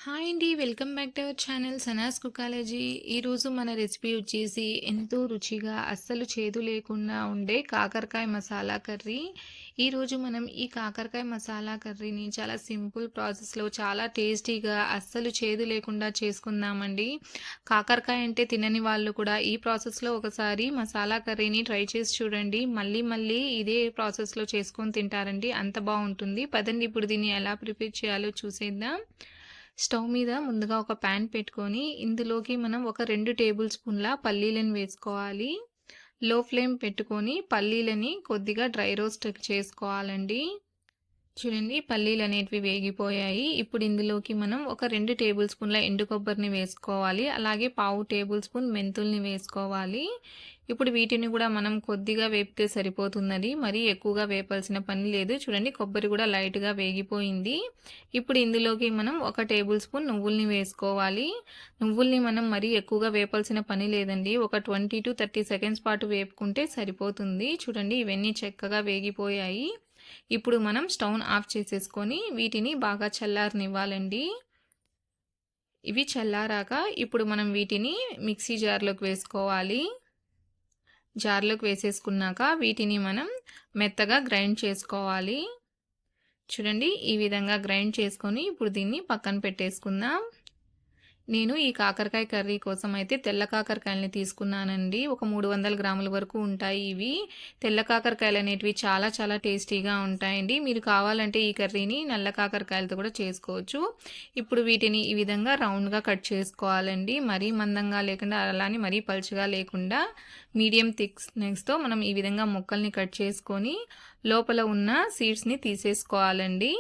Hi అండి. Welcome back to our channel Sanas కుకాలజీ. ఈరోజు మన రెసిపీ వచ్చేసి ఎంతో రుచిగా అస్సలు చేదు లేకుండా ఉండే కాకరకాయ మసాలా కర్రీ. ఈరోజు మనం ఈ కాకరకాయ మసాలా కర్రీని చాలా సింపుల్ ప్రాసెస్లో చాలా టేస్టీగా అస్సలు చేదు లేకుండా చేసుకుందామండి. కాకరకాయ అంటే తినని వాళ్ళు కూడా ఈ ప్రాసెస్లో ఒకసారి మసాలా కర్రీని ట్రై చేసి చూడండి. మళ్ళీ మళ్ళీ ఇదే ప్రాసెస్లో చేసుకొని తింటారండి, అంత బాగుంటుంది. పదండి ఇప్పుడు దీన్ని ఎలా ప్రిపేర్ చేయాలో చూసేద్దాం. స్టవ్ మీద ముందుగా ఒక ప్యాన్ పెట్టుకొని ఇందులోకి మనం ఒక 2 టేబుల్ స్పూన్ల పల్లీలను వేసుకోవాలి. లో ఫ్లేమ్ పెట్టుకొని పల్లీలని కొద్దిగా డ్రై రోస్ట్ చేసుకోవాలండి. చూడండి, పల్లీలు అనేటివి వేగిపోయాయి. ఇప్పుడు ఇందులోకి మనం ఒక 2 టేబుల్ స్పూన్ల ఎండు కొబ్బరిని వేసుకోవాలి. అలాగే పావు టేబుల్ స్పూన్ మెంతుల్ని వేసుకోవాలి. ఇప్పుడు వీటిని కూడా మనం కొద్దిగా వేపితే సరిపోతున్నది, మరీ ఎక్కువగా వేపాల్సిన పని లేదు. చూడండి, కొబ్బరి కూడా లైట్గా వేగిపోయింది. ఇప్పుడు ఇందులోకి మనం ఒక టేబుల్ స్పూన్ నువ్వుల్ని వేసుకోవాలి. నువ్వుల్ని మనం మరీ ఎక్కువగా వేపాల్సిన పని లేదండి, ఒక 20 to 30 సెకండ్స్ పాటు వేపుకుంటే సరిపోతుంది. చూడండి, ఇవన్నీ చక్కగా వేగిపోయాయి. ఇప్పుడు మనం స్టవ్ ఆఫ్ చేసేసుకొని వీటిని బాగా చల్లారనివ్వాలండి. ఇవి చల్లారాక ఇప్పుడు మనం వీటిని మిక్సీ జార్లోకి వేసుకోవాలి. జార్లోకి వేసేసుకున్నాక వీటిని మనం మెత్తగా గ్రైండ్ చేసుకోవాలి. చూడండి, ఈ విధంగా గ్రైండ్ చేసుకొని ఇప్పుడు దీన్ని పక్కన పెట్టేసుకుందాం. నేను ఈ కాకరకాయ కర్రీ కోసం అయితే తెల్ల కాకరకాయలని తీసుకున్నానండి. ఒక 300 గ్రాముల వరకు ఉంటాయి ఇవి. తెల్ల కాకరకాయలు అనేటివి చాలా చాలా టేస్టీగా ఉంటాయండి. మీరు కావాలంటే ఈ కర్రీని నల్ల కాకరకాయలతో కూడా చేసుకోవచ్చు. ఇప్పుడు వీటిని ఈ విధంగా రౌండ్గా కట్ చేసుకోవాలండి. మరీ మందంగా లేకుండా అలానే మరీ పలుచగా లేకుండా మీడియం థిక్నెస్తో మనం ఈ విధంగా ముక్కల్ని కట్ చేసుకొని లోపల ఉన్న సీడ్స్ని తీసేసుకోవాలండి.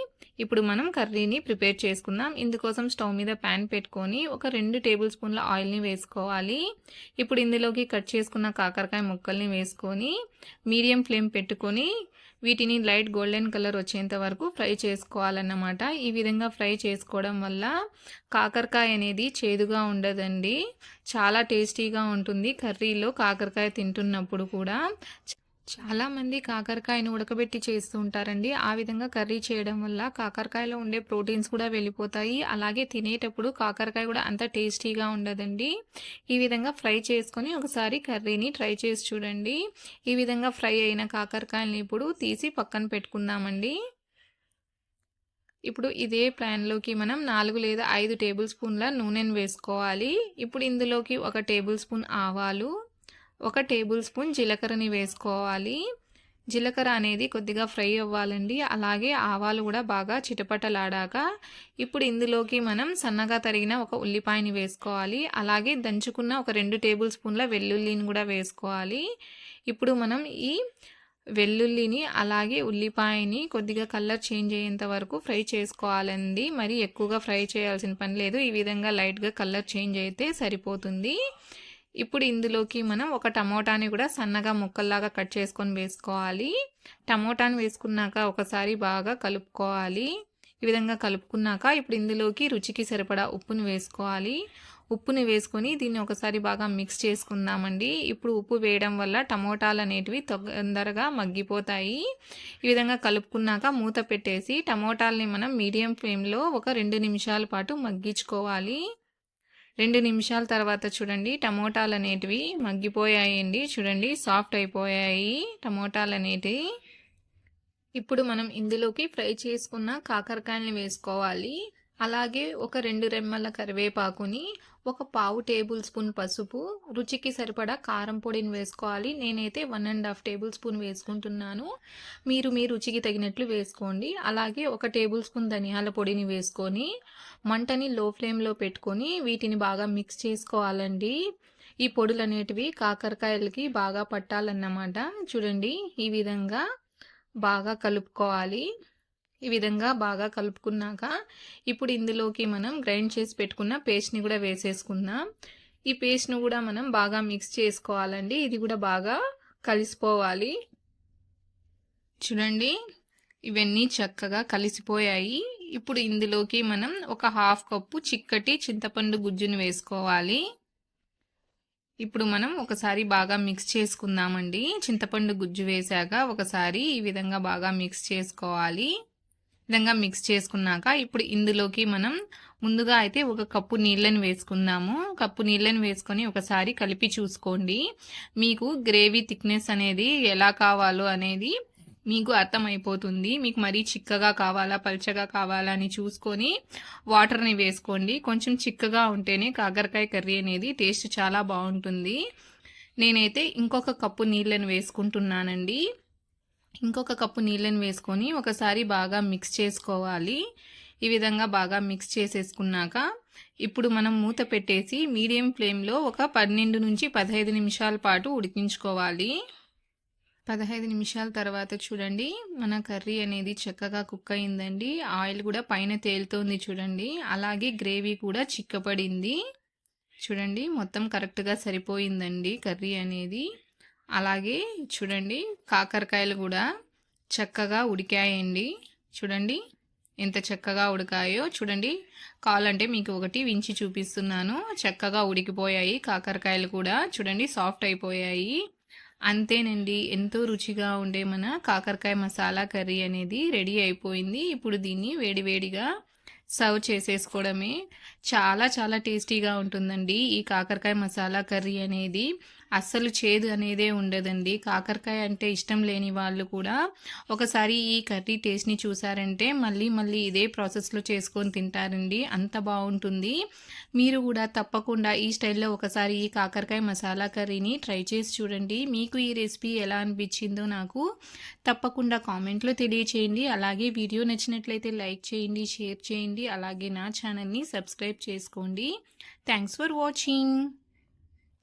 ఇప్పుడు మనం కర్రీని ప్రిపేర్ చేసుకుందాం. ఇందుకోసం స్టవ్ మీద ప్యాన్ పెట్టుకొని ఒక 2 టేబుల్ స్పూన్ల ఆయిల్ని వేసుకోవాలి. ఇప్పుడు ఇందులోకి కట్ చేసుకున్న కాకరకాయ ముక్కల్ని వేసుకొని మీడియం ఫ్లేమ్ పెట్టుకొని వీటిని లైట్ గోల్డెన్ కలర్ వచ్చేంత వరకు ఫ్రై చేసుకోవాలన్నమాట. ఈ విధంగా ఫ్రై చేసుకోవడం వల్ల కాకరకాయ అనేది చేదుగా ఉండదండి, చాలా టేస్టీగా ఉంటుంది. కర్రీలో కాకరకాయ తింటున్నప్పుడు కూడా చాలామంది కాకరకాయను ఉడకబెట్టి చేస్తూ ఉంటారండి. ఆ విధంగా కర్రీ చేయడం వల్ల కాకరకాయలో ఉండే ప్రోటీన్స్ కూడా వెళ్ళిపోతాయి. అలాగే తినేటప్పుడు కాకరకాయ కూడా అంత టేస్టీగా ఉండదండి. ఈ విధంగా ఫ్రై చేసుకొని ఒకసారి కర్రీని ట్రై చేసి చూడండి. ఈ విధంగా ఫ్రై అయిన కాకరకాయలని ఇప్పుడు తీసి పక్కన పెట్టుకుందామండి. ఇప్పుడు ఇదే ప్యాన్లోకి మనం 4 లేదా 5 టేబుల్ స్పూన్ల నూనెను వేసుకోవాలి. ఇప్పుడు ఇందులోకి ఒక టేబుల్ స్పూన్ ఆవాలు, ఒక టేబుల్ స్పూన్ జీలకర్రని వేసుకోవాలి. జీలకర్ర అనేది కొద్దిగా ఫ్రై అవ్వాలండి. అలాగే ఆవాలు కూడా బాగా చిటపటలాడాక ఇప్పుడు ఇందులోకి మనం సన్నగా తరిగిన ఒక ఉల్లిపాయని వేసుకోవాలి. అలాగే దంచుకున్న ఒక 2 టేబుల్ స్పూన్ల వెల్లుల్లిని కూడా వేసుకోవాలి. ఇప్పుడు మనం ఈ వెల్లుల్లిని అలాగే ఉల్లిపాయని కొద్దిగా కలర్ చేంజ్ అయ్యేంత వరకు ఫ్రై చేసుకోవాలండి. మరి ఎక్కువగా ఫ్రై చేయాల్సిన పని లేదు. ఈ విధంగా లైట్గా కలర్ చేంజ్ అయితే సరిపోతుంది. ఇప్పుడు ఇందులోకి మనం ఒక టమోటాని కూడా సన్నగా ముక్కల్లాగా కట్ చేసుకొని వేసుకోవాలి. టమోటాని వేసుకున్నాక ఒకసారి బాగా కలుపుకోవాలి. ఈ విధంగా కలుపుకున్నాక ఇప్పుడు ఇందులోకి రుచికి సరిపడా ఉప్పుని వేసుకోవాలి. ఉప్పుని వేసుకొని దీన్ని ఒకసారి బాగా మిక్స్ చేసుకుందామండి. ఇప్పుడు ఉప్పు వేయడం వల్ల టమోటాలు అనేటివి తొందరగా మగ్గిపోతాయి. ఈ విధంగా కలుపుకున్నాక మూత పెట్టేసి టమోటాలని మనం మీడియం ఫ్లేమ్లో ఒక 2 నిమిషాల పాటు మగ్గించుకోవాలి. 2 నిమిషాల తర్వాత చూడండి, టమోటాలు అనేటివి మగ్గిపోయాయండి. చూడండి, సాఫ్ట్ అయిపోయాయి టమోటాలు అనేటివి. ఇప్పుడు మనం ఇందులోకి ఫ్రై చేసుకున్న కాకరకాయని వేసుకోవాలి. అలాగే ఒక 2 రెమ్మల కరివేపాకుని, ఒక పావు టేబుల్ స్పూన్ పసుపు, రుచికి సరిపడా కారం పొడిని వేసుకోవాలి. నేనైతే 1.5 టేబుల్ స్పూన్ వేసుకుంటున్నాను. మీరు మీ రుచికి తగినట్లు వేసుకోండి. అలాగే ఒక టేబుల్ స్పూన్ ధనియాల పొడిని వేసుకొని మంటని లో ఫ్లేమ్లో పెట్టుకొని వీటిని బాగా మిక్స్ చేసుకోవాలండి. ఈ పొడులు అనేటివి కాకరకాయలకి బాగా పట్టాలన్నమాట. చూడండి, ఈ విధంగా బాగా కలుపుకోవాలి. ఈ విధంగా బాగా కలుపుకున్నాక ఇప్పుడు ఇందులోకి మనం గ్రైండ్ చేసి పెట్టుకున్న పేస్ట్ని కూడా వేసేసుకుందాం. ఈ పేస్ట్ను కూడా మనం బాగా మిక్స్ చేసుకోవాలండి. ఇది కూడా బాగా కలిసిపోవాలి. చూడండి, ఇవన్నీ చక్కగా కలిసిపోయాయి. ఇప్పుడు ఇందులోకి మనం ఒక 1/2 కప్పు చిక్కటి చింతపండు గుజ్జును వేసుకోవాలి. ఇప్పుడు మనం ఒకసారి బాగా మిక్స్ చేసుకుందామండి. చింతపండు గుజ్జు వేసాక ఒకసారి ఈ విధంగా బాగా మిక్స్ చేసుకోవాలి. విధంగా మిక్స్ చేసుకున్నాక ఇప్పుడు ఇందులోకి మనం ముందుగా అయితే ఒక కప్పు నీళ్ళని వేసుకుందాము. కప్పు నీళ్ళని వేసుకొని ఒకసారి కలిపి చూసుకోండి. మీకు గ్రేవీ థిక్నెస్ అనేది ఎలా కావాలో అనేది మీకు అర్థమైపోతుంది. మీకు మరీ చిక్కగా కావాలా, పల్చగా కావాలా అని చూసుకొని వాటర్ని వేసుకోండి. కొంచెం చిక్కగా ఉంటేనే కాకరకాయ కర్రీ అనేది టేస్ట్ చాలా బాగుంటుంది. నేనైతే ఇంకొక కప్పు నీళ్ళని వేసుకుంటున్నానండి. ఇంకొక కప్పు నీళ్ళని వేసుకొని ఒకసారి బాగా మిక్స్ చేసుకోవాలి. ఈ విధంగా బాగా మిక్స్ చేసేసుకున్నాక ఇప్పుడు మనం మూత పెట్టేసి మీడియం ఫ్లేమ్లో ఒక 12 నుంచి 15 నిమిషాల పాటు ఉడికించుకోవాలి. 15 నిమిషాల తర్వాత చూడండి మన కర్రీ అనేది చక్కగా కుక్ అయిందండి. ఆయిల్ కూడా పైన తేలుతోంది చూడండి. అలాగే గ్రేవీ కూడా చిక్కపడింది చూడండి. మొత్తం కరెక్ట్గా సరిపోయిందండి కర్రీ అనేది. అలాగే చూడండి కాకరకాయలు కూడా చక్కగా ఉడికాయండి. చూడండి ఎంత చక్కగా ఉడికాయో చూడండి. కావాలంటే మీకు ఒకటి వించి చూపిస్తున్నాను. చక్కగా ఉడికిపోయాయి కాకరకాయలు కూడా చూడండి, సాఫ్ట్ అయిపోయాయి. అంతేనండి, ఎంతో రుచిగా ఉండే మన కాకరకాయ మసాలా కర్రీ అనేది రెడీ అయిపోయింది. ఇప్పుడు దీన్ని వేడివేడిగా సర్వ్ చేసేసుకోవడమే. చాలా చాలా టేస్టీగా ఉంటుందండి ఈ కాకరకాయ మసాలా కర్రీ అనేది. అస్సలు చేదు అనేదే ఉండదండి. కాకరకాయ అంటే ఇష్టం లేని వాళ్ళు కూడా ఒకసారి ఈ కర్రీ టేస్ట్ని చూసారంటే మళ్ళీ మళ్ళీ ఇదే ప్రాసెస్లో చేసుకొని తింటారండి. అంత బాగుంటుంది. మీరు కూడా తప్పకుండా ఈ స్టైల్లో ఒకసారి ఈ కాకరకాయ మసాలా కర్రీని ట్రై చేసి చూడండి. మీకు ఈ రెసిపీ ఎలా అనిపించిందో నాకు తప్పకుండా కామెంట్లో తెలియచేయండి. అలాగే వీడియో నచ్చినట్లయితే లైక్ చేయండి, షేర్ చేయండి. అలాగే నా ఛానల్ని సబ్స్క్రైబ్ చేసుకోండి. Thanks for watching.